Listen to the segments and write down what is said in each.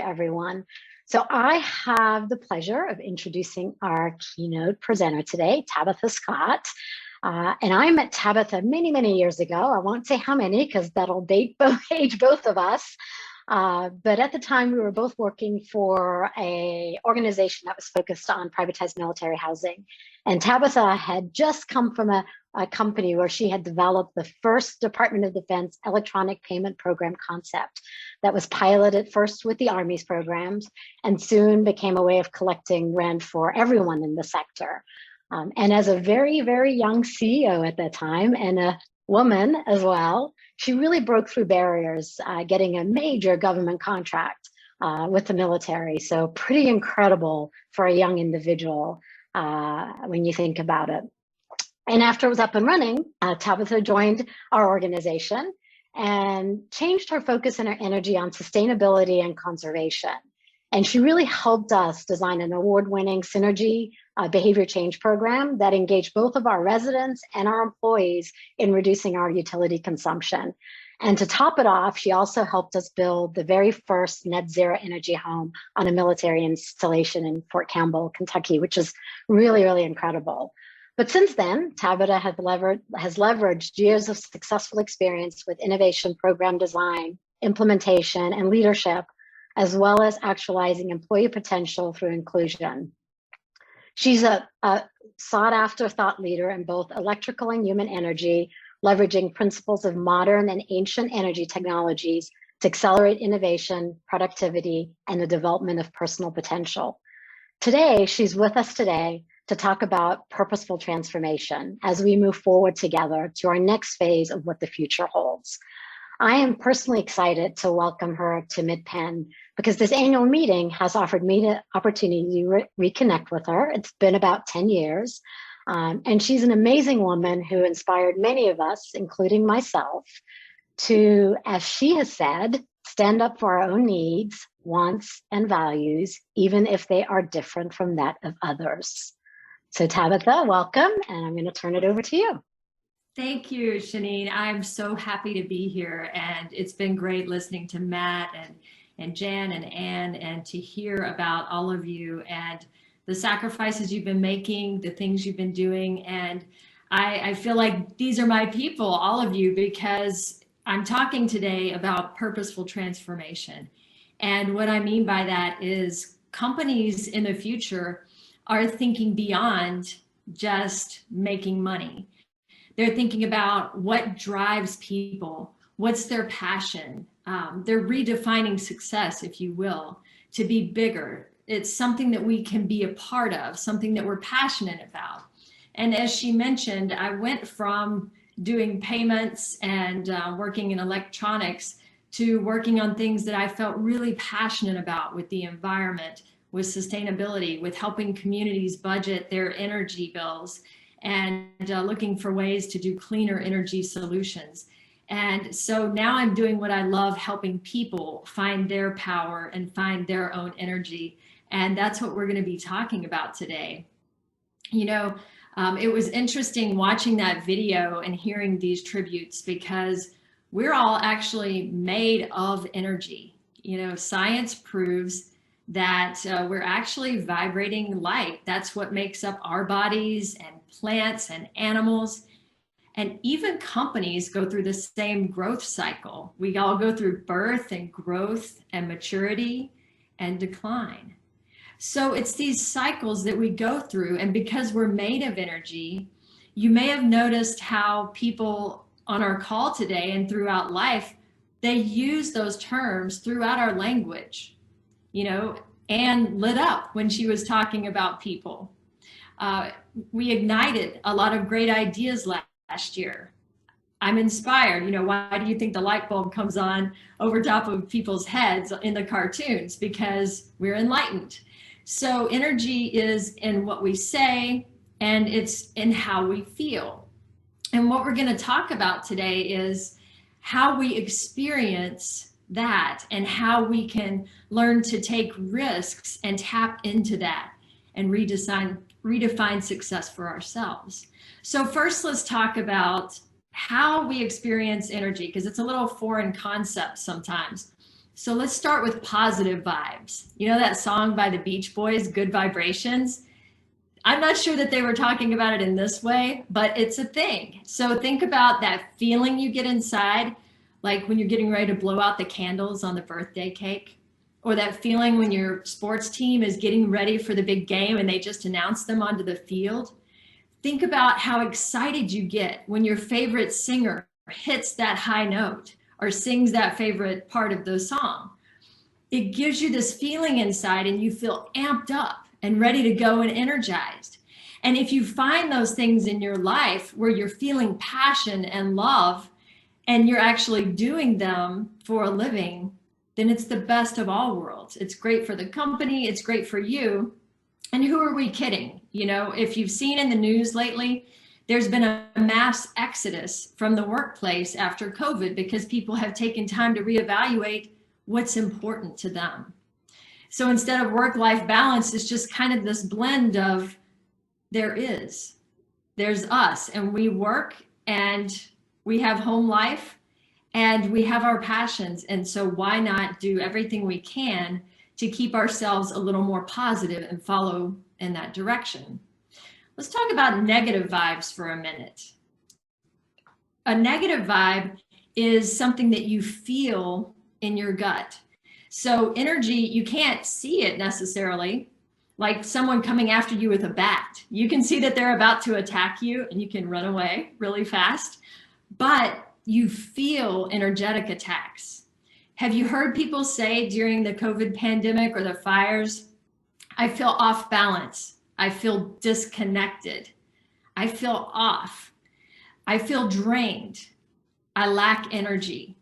everyone. So I have the pleasure of introducing our keynote presenter today, Tabitha Scott. And I met Tabitha many, many years ago. I won't say how many because that'll age both of us. But at the time, we were both working for an organization that was focused on privatized military housing. And Tabitha had just come from a company where she had developed the first Department of Defense electronic payment program concept that was piloted first with the Army's programs and soon became a way of collecting rent for everyone in the sector. And as a very, very young CEO at that time and a woman as well, she really broke through barriers, getting a major government contract with the military. So pretty incredible for a young individual when you think about it. And after it was up and running, Tabitha joined our organization and changed her focus and her energy on sustainability and conservation. And she really helped us design an award-winning synergy behavior change program that engaged both of our residents and our employees in reducing our utility consumption. And to top it off, she also helped us build the very first net zero energy home on a military installation in Fort Campbell, Kentucky, which is really, really incredible. But since then, Tabitha has leveraged years of successful experience with innovation, program design, implementation, and leadership, as well as actualizing employee potential through inclusion. She's a sought-after thought leader in both electrical and human energy, leveraging principles of modern and ancient energy technologies to accelerate innovation, productivity, and the development of personal potential. Today, she's with us today to talk about purposeful transformation as we move forward together to our next phase of what the future holds. I am personally excited to welcome her to MidPen because this annual meeting has offered me the opportunity to reconnect with her. It's been about 10 years. And she's an amazing woman who inspired many of us, including myself, to, as she has said, stand up for our own needs, wants, and values, even if they are different from that of others. So Tabitha, welcome, and I'm going to turn it over to you. Thank you, Shanine. I'm so happy to be here, and it's been great listening to Matt and Jan and Ann, and to hear about all of you and the sacrifices you've been making, the things you've been doing. And I feel like these are my people, all of you, because I'm talking today about purposeful transformation. And what I mean by that is companies in the future are thinking beyond just making money. They're thinking about what drives people, what's their passion. They're redefining success, if you will, to be bigger. It's something that we can be a part of, something that we're passionate about. And as she mentioned, I went from doing payments and working in electronics to working on things that I felt really passionate about with the environment, with sustainability, with helping communities budget their energy bills, and looking for ways to do cleaner energy solutions. And so now I'm doing what I love, helping people find their power and find their own energy. And that's what we're going to be talking about today. You know, it was interesting watching that video and hearing these tributes because we're all actually made of energy. You know, science proves that we're actually vibrating light. That's what makes up our bodies and plants and animals. And even companies go through the same growth cycle. We all go through birth and growth and maturity and decline. So it's these cycles that we go through. And because we're made of energy, you may have noticed how people on our call today and throughout life, they use those terms throughout our language. You know, Anne lit up when she was talking about people. We ignited a lot of great ideas last year. I'm inspired. You know, why do you think the light bulb comes on over top of people's heads in the cartoons? Because we're enlightened. So energy is in what we say, and it's in how we feel. And what we're going to talk about today is how we experience that and how we can learn to take risks and tap into that and redefine success for ourselves. So first, let's talk about how we experience energy, because it's a little foreign concept sometimes. So let's start with positive vibes. You know that song by the Beach Boys, Good Vibrations? I'm not sure that they were talking about it in this way, but it's a thing. So think about that feeling you get inside, like when you're getting ready to blow out the candles on the birthday cake, or that feeling when your sports team is getting ready for the big game and they just announced them onto the field. Think about how excited you get when your favorite singer hits that high note or sings that favorite part of the song. It gives you this feeling inside and you feel amped up and ready to go and energized. And if you find those things in your life where you're feeling passion and love and you're actually doing them for a living, then it's the best of all worlds. It's great for the company, it's great for you. And who are we kidding? You know, if you've seen in the news lately, there's been a mass exodus from the workplace after COVID because people have taken time to reevaluate what's important to them. So instead of work-life balance, it's just kind of this blend of there's us and we work and we have home life and we have our passions. And so why not do everything we can to keep ourselves a little more positive and follow in that direction? Let's talk about negative vibes for a minute. A negative vibe is something that you feel in your gut. So energy, you can't see it necessarily, like someone coming after you with a bat. You can see that they're about to attack you and you can run away really fast, but you feel energetic attacks. Have you heard people say during the COVID pandemic or the fires, I feel off balance. I feel disconnected. I feel off. I feel drained. I lack energy.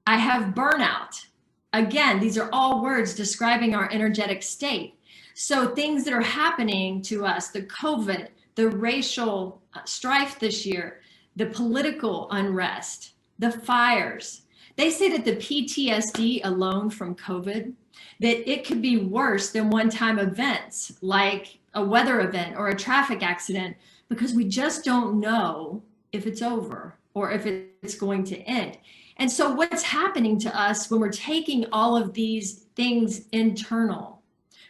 I have burnout. Again, these are all words describing our energetic state. So things that are happening to us, the COVID, the racial strife this year, the political unrest, the fires, they say that the PTSD alone from COVID, that it could be worse than one-time events like a weather event or a traffic accident, because we just don't know if it's over or if it's going to end. And so what's happening to us when we're taking all of these things internal,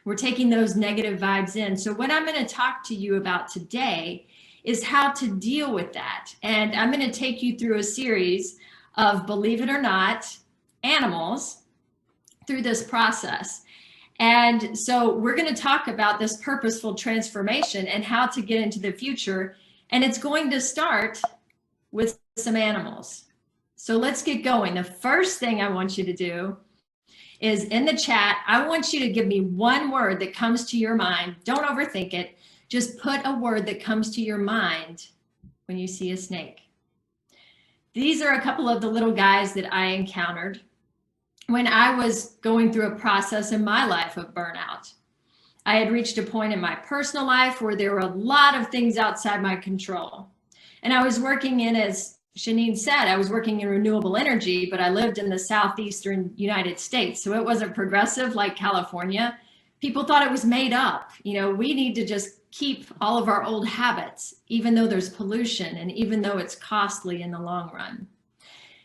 we're taking those negative vibes in. So what I'm going to talk to you about today is how to deal with that. And I'm going to take you through a series of, believe it or not, animals through this process. And so we're going to talk about this purposeful transformation and how to get into the future. And it's going to start with some animals. So let's get going. The first thing I want you to do is in the chat, I want you to give me one word that comes to your mind. Don't overthink it. Just put a word that comes to your mind when you see a snake. These are a couple of the little guys that I encountered when I was going through a process in my life of burnout. I had reached a point in my personal life where there were a lot of things outside my control. And I was working in, as Shanine said, I was working in renewable energy, but I lived in the southeastern United States. So it wasn't progressive like California. People thought it was made up. You know, we need to just keep all of our old habits, even though there's pollution and even though it's costly in the long run.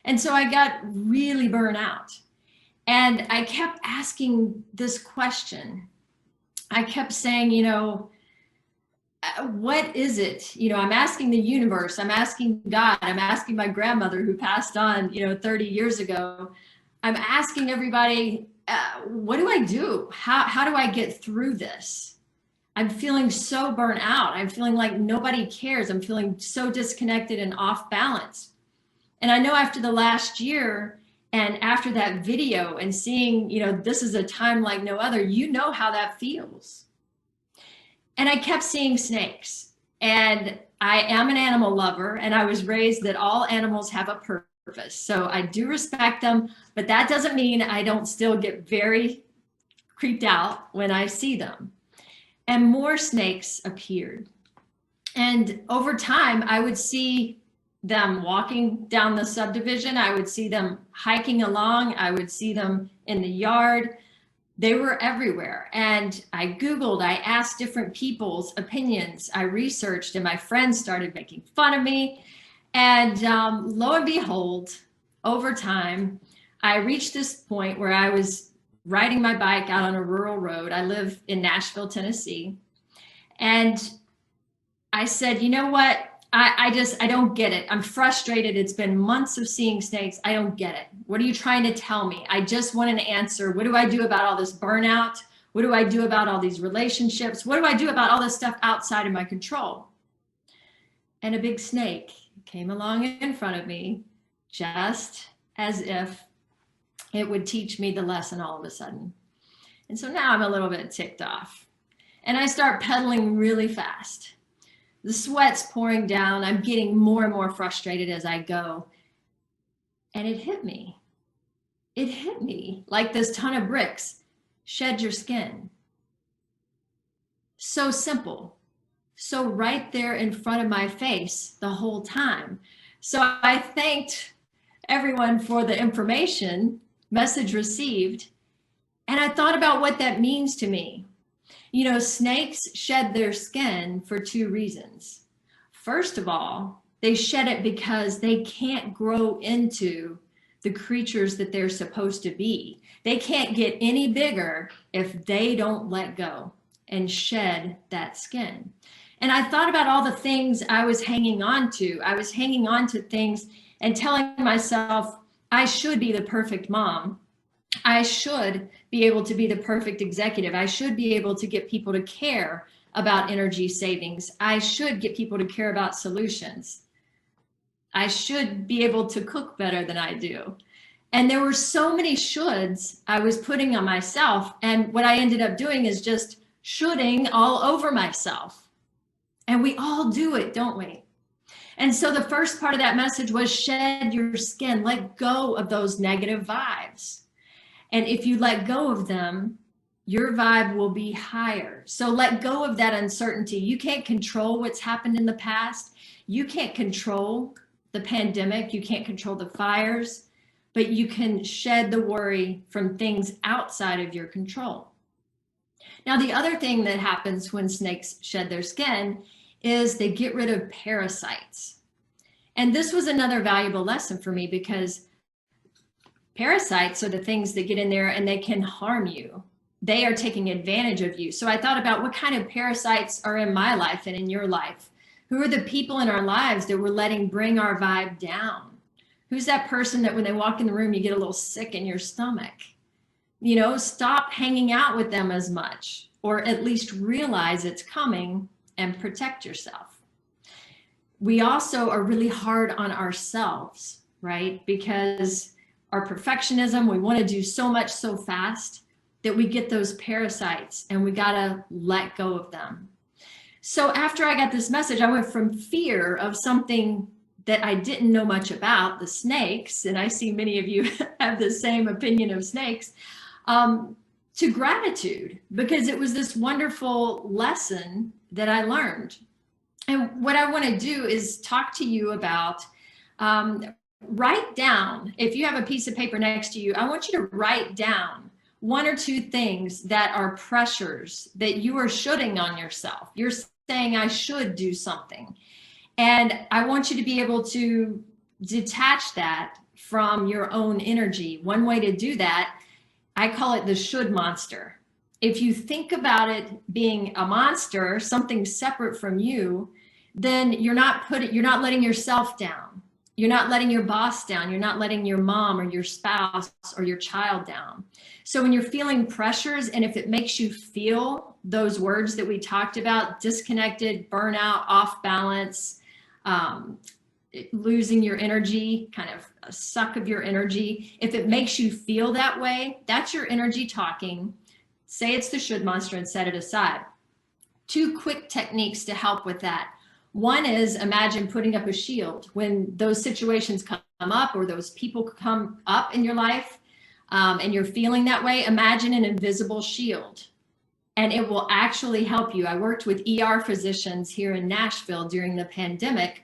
And so I got really burnt out. And I kept asking this question. I kept saying, you know, what is it? You know, I'm asking the universe, I'm asking God, I'm asking my grandmother who passed on, 30 years ago. I'm asking everybody, what do I do? How do I get through this? I'm feeling so burnt out. I'm feeling like nobody cares. I'm feeling so disconnected and off balance. And I know after the last year and after that video and seeing, this is a time like no other, you know how that feels. And I kept seeing snakes, and I am an animal lover, and I was raised that all animals have a purpose. So I do respect them, but that doesn't mean I don't still get very creeped out when I see them. And more snakes appeared. And over time, I would see them walking down the subdivision. I would see them hiking along. I would see them in the yard. They were everywhere. And I Googled, I asked different people's opinions. I researched, and my friends started making fun of me. And lo and behold, over time, I reached this point where I was riding my bike out on a rural road. I live in Nashville, Tennessee. And I said, you know what? I don't get it. I'm frustrated. It's been months of seeing snakes. I don't get it. What are you trying to tell me? I just want an answer. What do I do about all this burnout? What do I do about all these relationships? What do I do about all this stuff outside of my control? And a big snake came along in front of me, just as if it would teach me the lesson all of a sudden. And so now I'm a little bit ticked off. And I start pedaling really fast. The sweat's pouring down. I'm getting more and more frustrated as I go. And it hit me. It hit me like this ton of bricks. Shed your skin. So simple. So right there in front of my face the whole time. So I thanked everyone for the information, message received. And I thought about what that means to me. You know, snakes shed their skin for two reasons. First of all, they shed it because they can't grow into the creatures that they're supposed to be. They can't get any bigger if they don't let go and shed that skin. And I thought about all the things I was hanging on to. I was hanging on to things and telling myself, I should be the perfect mom. I should be able to be the perfect executive. I should be able to get people to care about energy savings. I should get people to care about solutions. I should be able to cook better than I do. And there were so many shoulds I was putting on myself. And what I ended up doing is just shoulding all over myself. And we all do it, don't we? And so the first part of that message was shed your skin, let go of those negative vibes. And if you let go of them, your vibe will be higher. So let go of that uncertainty. You can't control what's happened in the past. You can't control the pandemic. You can't control the fires, but you can shed the worry from things outside of your control. Now, the other thing that happens when snakes shed their skin is they get rid of parasites. And this was another valuable lesson for me because parasites are the things that get in there and they can harm you. They are taking advantage of you. So I thought about what kind of parasites are in my life and in your life. Who are the people in our lives that we're letting bring our vibe down? Who's that person that when they walk in the room, you get a little sick in your stomach? You know, stop hanging out with them as much, or at least realize it's coming and protect yourself. We also are really hard on ourselves, right? Because our perfectionism, we want to do so much so fast that we get those parasites and we got to let go of them. So after I got this message, I went from fear of something that I didn't know much about, the snakes, and I see many of you have the same opinion of snakes, to gratitude, because it was this wonderful lesson that I learned. And what I want to do is talk to you about write down, if you have a piece of paper next to you, I want you to write down one or two things that are pressures that you are shoulding on yourself. You're saying, I should do something. And I want you to be able to detach that from your own energy. One way to do that, I call it the should monster. If you think about it being a monster, something separate from you, then you're not letting yourself down. You're not letting your boss down. You're not letting your mom or your spouse or your child down. So when you're feeling pressures, and if it makes you feel those words that we talked about, disconnected, burnout, off balance, losing your energy, kind of a suck of your energy, if it makes you feel that way, that's your energy talking. Say it's the should monster and set it aside. Two quick techniques to help with that. One is imagine putting up a shield when those situations come up or those people come up in your life and you're feeling that way. Imagine an invisible shield and it will actually help you. I worked with ER physicians here in Nashville during the pandemic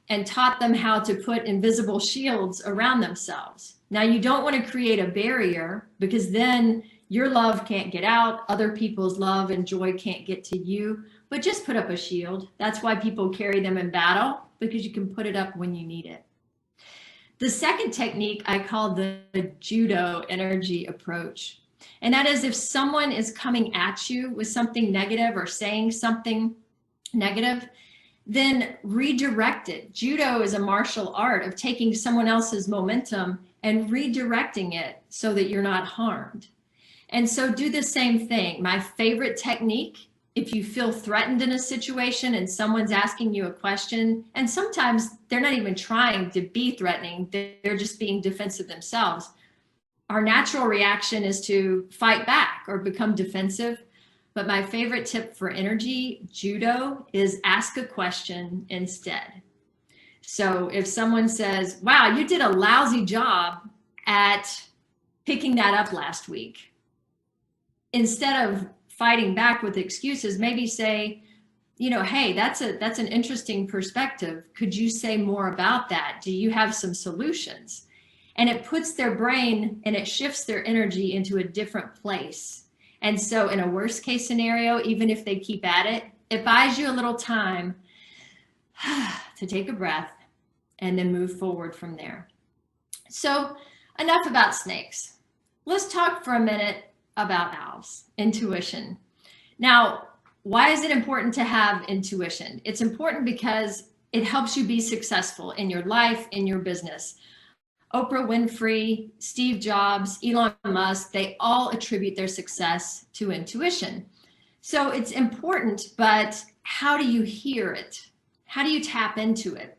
and taught them how to put invisible shields around themselves. Now, you don't want to create a barrier because then your love can't get out, other people's love and joy can't get to you, but just put up a shield. That's why people carry them in battle, because you can put it up when you need it. The second technique I call the judo energy approach. And that is if someone is coming at you with something negative or saying something negative, then redirect it. Judo is a martial art of taking someone else's momentum and redirecting it so that you're not harmed. And so do the same thing. My favorite technique, if you feel threatened in a situation and someone's asking you a question, and sometimes they're not even trying to be threatening, they're just being defensive themselves. Our natural reaction is to fight back or become defensive. But my favorite tip for energy, judo, is ask a question instead. So if someone says, wow, you did a lousy job at picking that up last week, instead of fighting back with excuses, maybe say, hey, that's an interesting perspective. Could you say more about that? Do you have some solutions? And it puts their brain and it shifts their energy into a different place. And so in a worst case scenario, even if they keep at it, it buys you a little time to take a breath and then move forward from there. So enough about snakes. Let's talk for a minute about owls, intuition. Now, why is it important to have intuition? It's important because it helps you be successful in your life, in your business. Oprah Winfrey, Steve Jobs, Elon Musk, they all attribute their success to intuition. So it's important, but how do you hear it? How do you tap into it?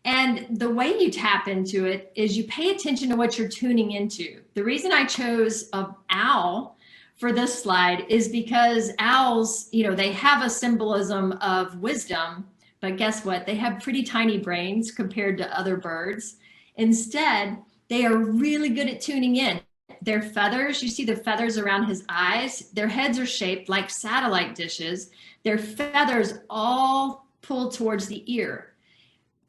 And the way you tap into it is you pay attention to what you're tuning into. The reason I chose an owl for this slide is because owls, they have a symbolism of wisdom, but guess what? They have pretty tiny brains compared to other birds. Instead, they are really good at tuning in. Their feathers, you see the feathers around his eyes, their heads are shaped like satellite dishes. Their feathers all pull towards the ear.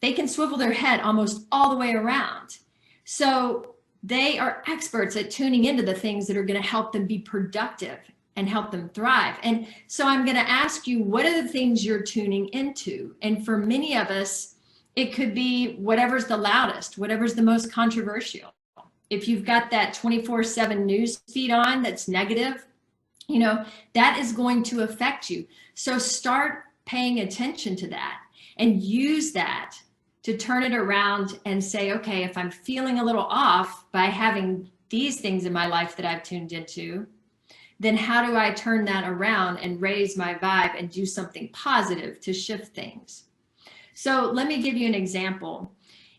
They can swivel their head almost all the way around. So they are experts at tuning into the things that are going to help them be productive and help them thrive. And so I'm going to ask you, what are the things you're tuning into? And for many of us, it could be whatever's the loudest, whatever's the most controversial. If you've got that 24/7 news feed on that's negative, that is going to affect you. So start paying attention to that and use that to turn it around and say, okay, if I'm feeling a little off by having these things in my life that I've tuned into, then how do I turn that around and raise my vibe and do something positive to shift things? So let me give you an example.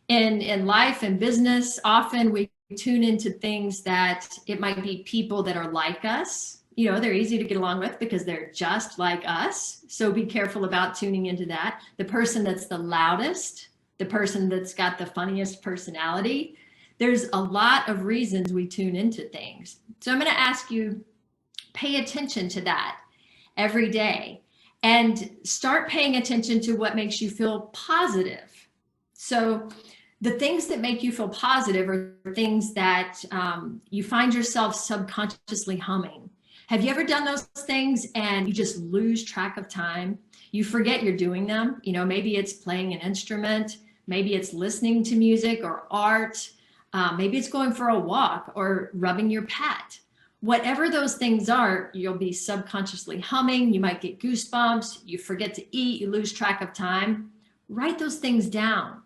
In life and business, often we tune into things that it might be people that are like us. They're easy to get along with because they're just like us. So be careful about tuning into that. The person that's the loudest, the person that's got the funniest personality. There's a lot of reasons we tune into things. So I'm going to ask you, pay attention to that every day and start paying attention to what makes you feel positive. So the things that make you feel positive are things that you find yourself subconsciously humming. Have you ever done those things and you just lose track of time? You forget you're doing them. Maybe it's playing an instrument, maybe it's listening to music or art, maybe it's going for a walk or rubbing your pet. Whatever those things are, you'll be subconsciously humming, you might get goosebumps, you forget to eat, you lose track of time. Write those things down.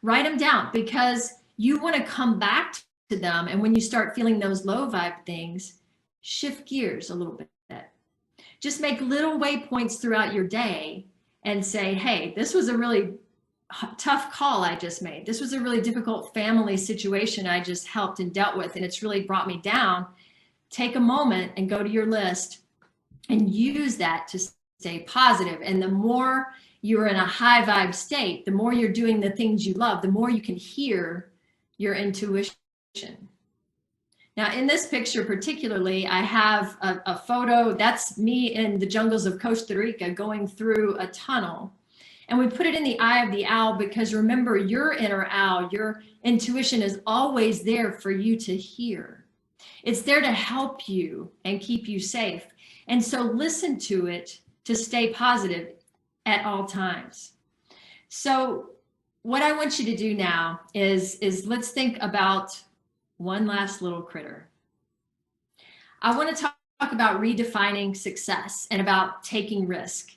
Write them down because you want to come back to them. And when you start feeling those low vibe things, shift gears a little bit. Just make little waypoints throughout your day and say, hey, this was a really tough call I just made. This was a really difficult family situation I just helped and dealt with, and it's really brought me down. Take a moment and go to your list and use that to stay positive. And the more you're in a high vibe state, the more you're doing the things you love, the more you can hear your intuition. Now, in this picture particularly, I have a photo. That's me in the jungles of Costa Rica going through a tunnel. And we put it in the eye of the owl because remember, your inner owl, your intuition is always there for you to hear. It's there to help you and keep you safe. And so listen to it to stay positive at all times. So what I want you to do now is let's think about one last little critter. I want to talk about redefining success and about taking risk.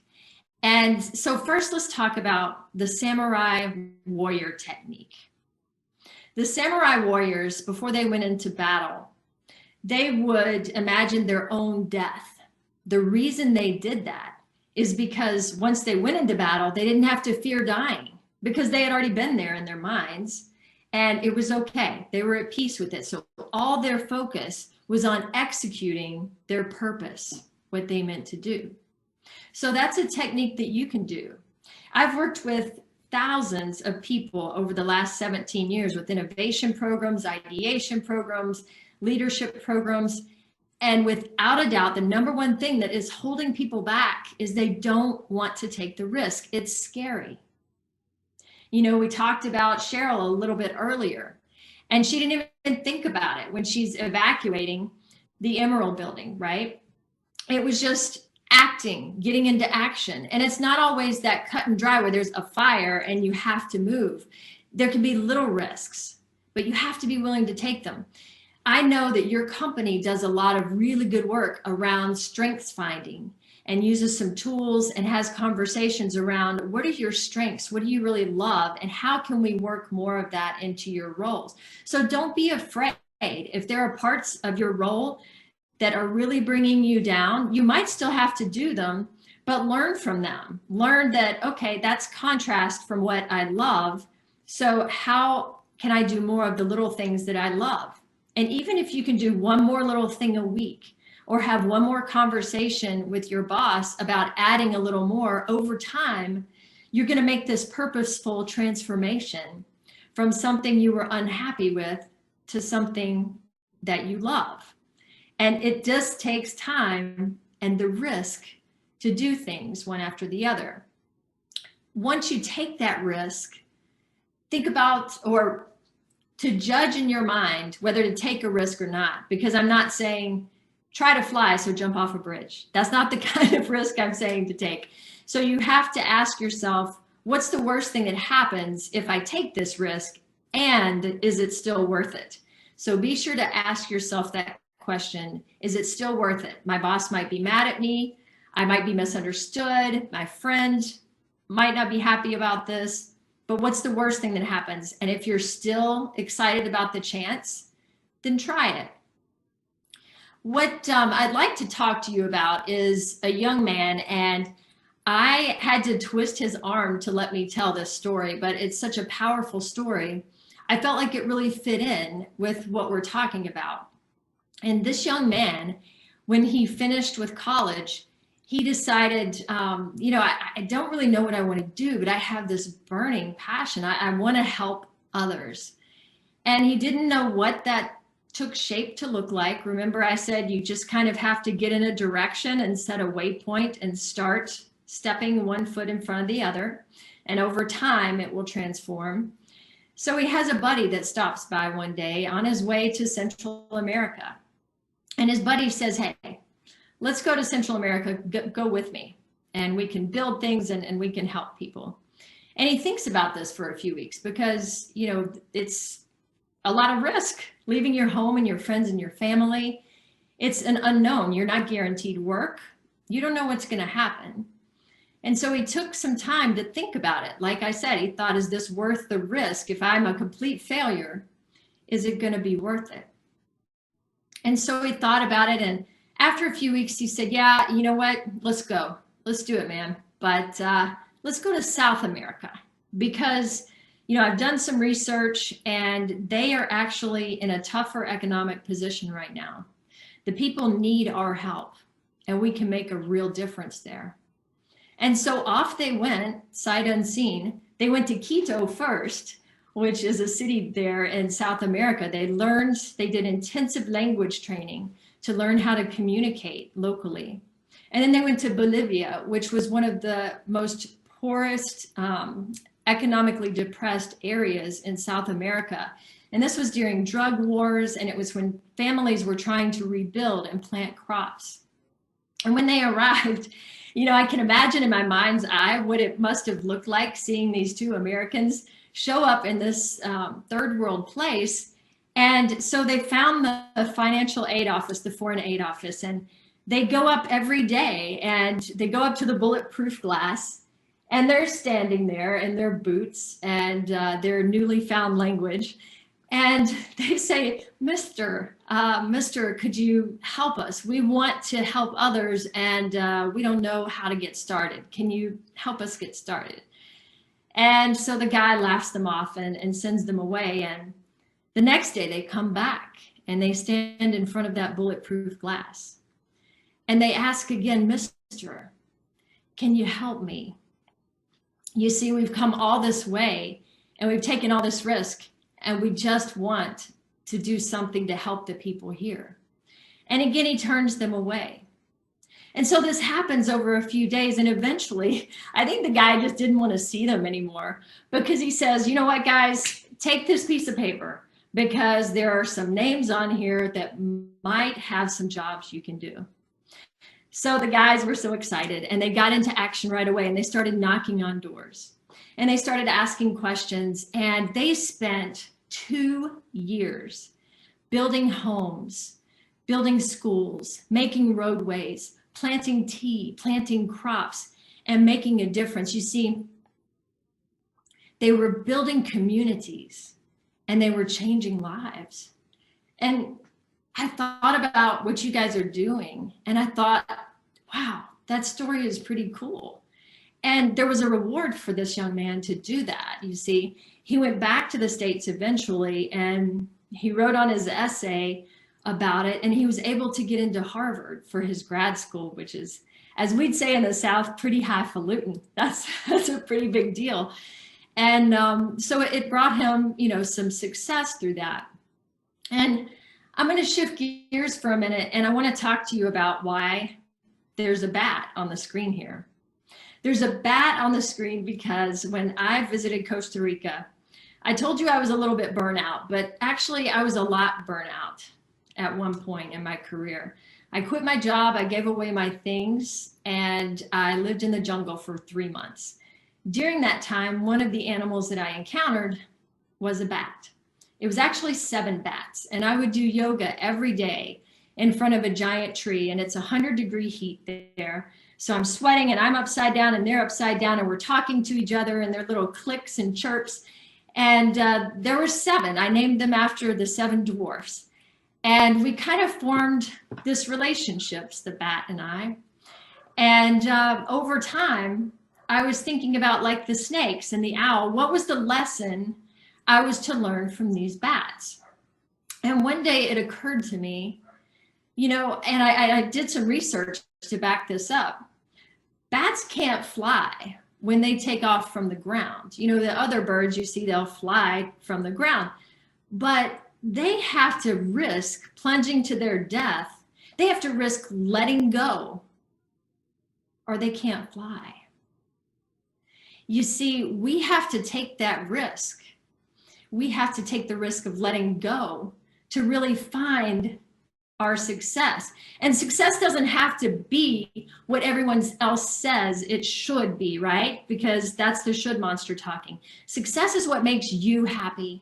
And so first, let's talk about the samurai warrior technique. The samurai warriors, before they went into battle, they would imagine their own death. The reason they did that is because once they went into battle, they didn't have to fear dying because they had already been there in their minds, and it was okay. They were at peace with it. So all their focus was on executing their purpose, what they meant to do. So that's a technique that you can do. I've worked with thousands of people over the last 17 years with innovation programs, ideation programs, leadership programs. And without a doubt, the number one thing that is holding people back is they don't want to take the risk. It's scary. You know, we talked about Cheryl a little bit earlier, and she didn't even think about it when she's evacuating the Emerald building, right? It was just acting, getting into action. And it's not always that cut and dry where there's a fire and you have to move. There can be little risks, but you have to be willing to take them. I know that your company does a lot of really good work around strengths finding and uses some tools and has conversations around what are your strengths? What do you really love? And how can we work more of that into your roles? So don't be afraid. If there are parts of your role that are really bringing you down, you might still have to do them, but learn from them. Learn that, okay, that's contrast from what I love. So how can I do more of the little things that I love? And even if you can do one more little thing a week or have one more conversation with your boss about adding a little more over time, you're going to make this purposeful transformation from something you were unhappy with to something that you love. And it just takes time and the risk to do things one after the other. Once you take that risk, think about or to judge in your mind whether to take a risk or not, because I'm not saying try to fly, so jump off a bridge. That's not the kind of risk I'm saying to take. So you have to ask yourself, what's the worst thing that happens if I take this risk, and is it still worth it? So be sure to ask yourself that question. Is it still worth it? My boss might be mad at me. I might be misunderstood. My friend might not be happy about this, but what's the worst thing that happens? And if you're still excited about the chance, then try it. What I'd like to talk to you about is a young man, and I had to twist his arm to let me tell this story, but it's such a powerful story. I felt like it really fit in with what we're talking about. And this young man, when he finished with college, he decided, I don't really know what I want to do, but I have this burning passion. I want to help others. And he didn't know what that took shape to look like. Remember, I said you just kind of have to get in a direction and set a waypoint and start stepping one foot in front of the other. And over time, it will transform. So he has a buddy that stops by one day on his way to Central America. And his buddy says, hey, let's go to Central America, go with me. And we can build things and we can help people. And he thinks about this for a few weeks because, it's a lot of risk, leaving your home and your friends and your family. It's an unknown. You're not guaranteed work. You don't know what's going to happen. And so he took some time to think about it. Like I said, he thought, is this worth the risk? If I'm a complete failure, is it going to be worth it? And so he thought about it. And after a few weeks, he said, yeah, you know what? Let's go. Let's do it, man. But let's go to South America because I've done some research and they are actually in a tougher economic position right now. The people need our help and we can make a real difference there. And so off they went, sight unseen. They went to Quito first, which is a city there in South America. They did intensive language training to learn how to communicate locally. And then they went to Bolivia, which was one of the most poorest, economically depressed areas in South America. And this was during drug wars, and it was when families were trying to rebuild and plant crops. And when they arrived, I can imagine in my mind's eye what it must have looked like seeing these two Americans show up in this third world place. And so they found the financial aid office, the foreign aid office, and they go up every day and they go up to the bulletproof glass, and they're standing there in their boots and their newly found language. And they say, Mister, could you help us? We want to help others, and we don't know how to get started. Can you help us get started? And so the guy laughs them off and sends them away. And the next day they come back and they stand in front of that bulletproof glass. And they ask again, Mister, can you help me? You see, we've come all this way and we've taken all this risk, and we just want to do something to help the people here. And again, he turns them away. And so this happens over a few days. And eventually, I think the guy just didn't want to see them anymore, because he says, you know what, guys, take this piece of paper, because there are some names on here that might have some jobs you can do. So the guys were so excited, and they got into action right away, and they started knocking on doors. And they started asking questions, and they spent 2 years building homes, building schools, making roadways, planting tea, planting crops, and making a difference. You see, they were building communities and they were changing lives. And I thought about what you guys are doing, and I thought, wow, that story is pretty cool. And there was a reward for this young man to do that. You see, he went back to the States eventually, and he wrote on his essay about it, and he was able to get into Harvard for his grad school, which is, as we'd say in the South, pretty highfalutin. That's a pretty big deal. And so it brought him, some success through that. And I'm going to shift gears for a minute, and I want to talk to you about why there's a bat on the screen here. There's a bat on the screen because when I visited Costa Rica, I told you I was a little bit burnout, but actually I was a lot burnout at one point in my career. I quit my job, I gave away my things, and I lived in the jungle for 3 months. During that time, one of the animals that I encountered was a bat. It was actually 7 bats, and I would do yoga every day in front of a giant tree, and it's 100-degree heat there. So I'm sweating, and I'm upside down, and they're upside down, and we're talking to each other, and their little clicks and chirps. And there were 7. I named them after the 7 dwarfs. And we kind of formed this relationship, the bat and I. And over time, I was thinking about, like the snakes and the owl, what was the lesson I was to learn from these bats? And one day it occurred to me, and I did some research to back this up. Bats can't fly when they take off from the ground. The other birds you see, they'll fly from the ground, but they have to risk plunging to their death. They have to risk letting go, or they can't fly. You see, we have to take that risk. We have to take the risk of letting go to really find our success. And success doesn't have to be what everyone else says it should be, right? Because that's the should monster talking. Success is what makes you happy.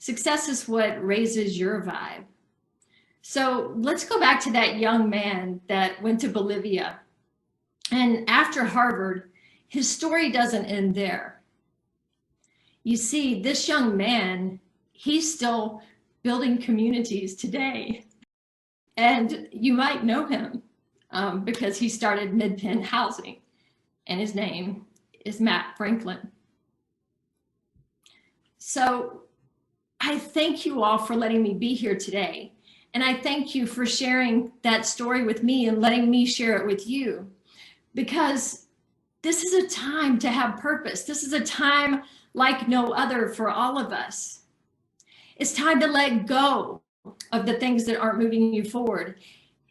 Success is what raises your vibe. So let's go back to that young man that went to Bolivia. And after Harvard, his story doesn't end there. You see, this young man, he's still building communities today. And you might know him because he started MidPen Housing, and his name is Matt Franklin. So I thank you all for letting me be here today. And I thank you for sharing that story with me and letting me share it with you, because this is a time to have purpose. This is a time like no other for all of us. It's time to let go of the things that aren't moving you forward.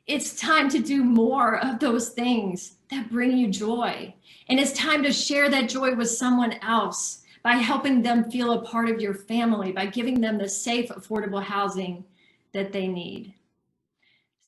It's time to do more of those things that bring you joy. And it's time to share that joy with someone else by helping them feel a part of your family, by giving them the safe, affordable housing that they need.